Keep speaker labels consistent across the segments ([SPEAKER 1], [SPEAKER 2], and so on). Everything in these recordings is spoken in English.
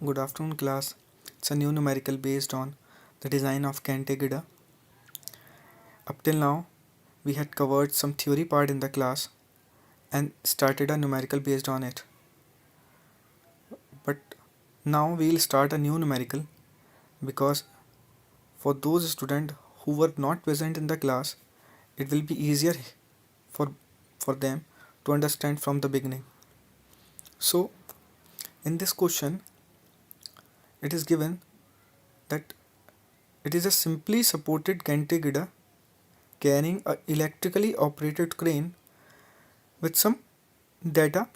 [SPEAKER 1] Good afternoon, class. It's a new numerical based on the design of Cantegida. Up till now, we had covered some theory part in the class and started a numerical based on it. But now we'll start a new numerical because for those students who were not present in the class, it will be easier for, for them to understand from the beginning. So, in this question, it is given that it is a simply supported Cantegida carrying a electrically operated crane with some data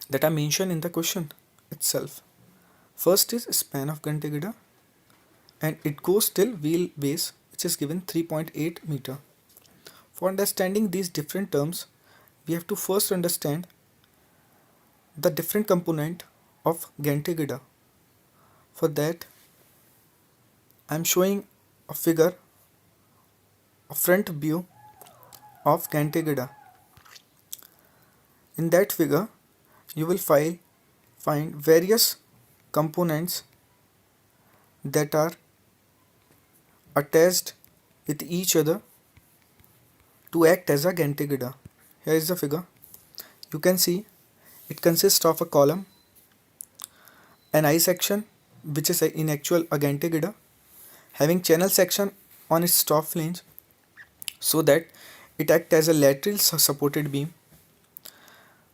[SPEAKER 1] that are mentioned in the question itself. First is span of Cantegida and it goes till wheelbase, which is given 3.8 meter. For understanding these different terms, we have to first understand the different component of Cantegida. For that, I am showing a figure, a front view of Cantegida. In that figure, you will find various components that are attached with each other to act as a Cantegida. Here is the figure. You can see it consists of a column, an I section which is in actual a Cantegida, having channel section on its top flange so that it acts as a lateral supported beam.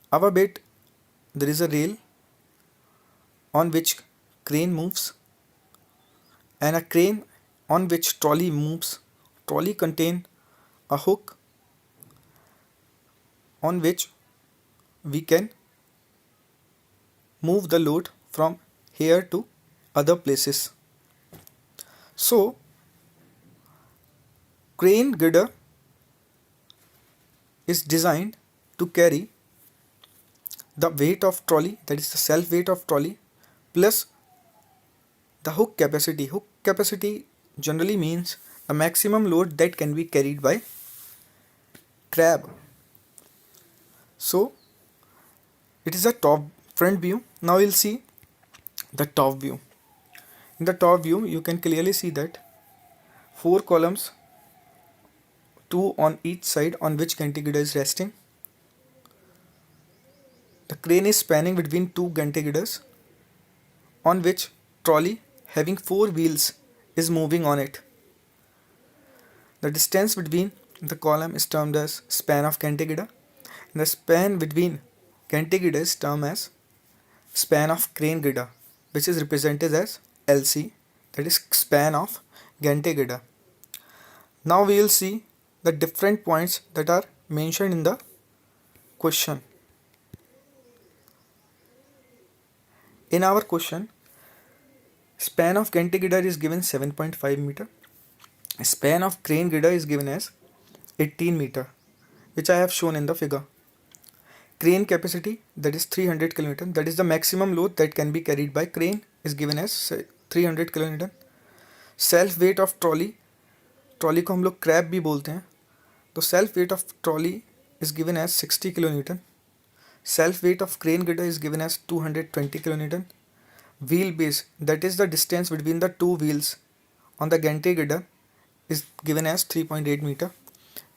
[SPEAKER 1] Above it, there is a rail on which crane moves and a crane on which trolley moves. Trolley contain a hook on which we can move the load from here to other places. So, crane girder is designed to carry the weight of trolley, that is the self weight of trolley, plus the hook capacity. Hook capacity generally means a maximum load that can be carried by crab. So it is a top front view. Now we'll see the top view. In the top view, you can clearly see that 4 columns, 2 on each side on which Cantegida is resting. The crane is spanning between 2 Cantegidas on which trolley having 4 wheels is moving on it. The distance between the column is termed as span of Cantegida. The span between Cantegida is termed as span of crane girder, which is represented as LC, that is span of Cantegida. Now we will see the different points that are mentioned in the question. In our question, span of Cantegida is given 7.5 meter. Span of crane girder is given as 18 meter, which I have shown in the figure. Crane capacity, that is 300 kN, that is the maximum load that can be carried by crane, is given as 300 kN. Self weight of trolley, trolley को हम लोग crab भी बोलते हैं, तो self weight of trolley is given as 60 kilonewton. Self weight of crane girder is given as 220 kN. Wheel base, that is the distance between the two wheels on the gantry girder, is given as 3.8 meter.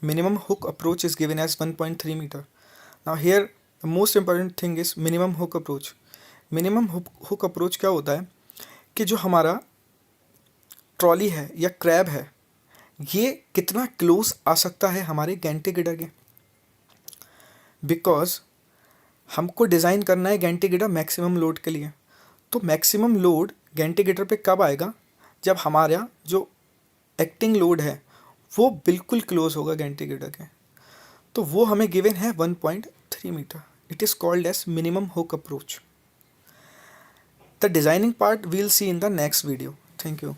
[SPEAKER 1] Minimum hook approach is given as 1.3 meter. Now here the most important thing is minimum hook approach. Minimum hook approach क्या होता है कि जो हमारा trolley है या crab है, ये कितना क्लोज आ सकता है हमारे गैंटी गिडर के, बिकॉज हमको डिज़ाइन करना है गैंटी गिडर मैक्सिमम लोड के लिए. तो मैक्सिमम लोड गैंटी गिडर पे कब आएगा, जब हमारा जो एक्टिंग लोड है वो बिल्कुल क्लोज होगा गैंटी गिडर के. तो वो हमें गिवन है 1.3 metre. It is called as minimum hook approach. The designing part will see in the next video. Thank you.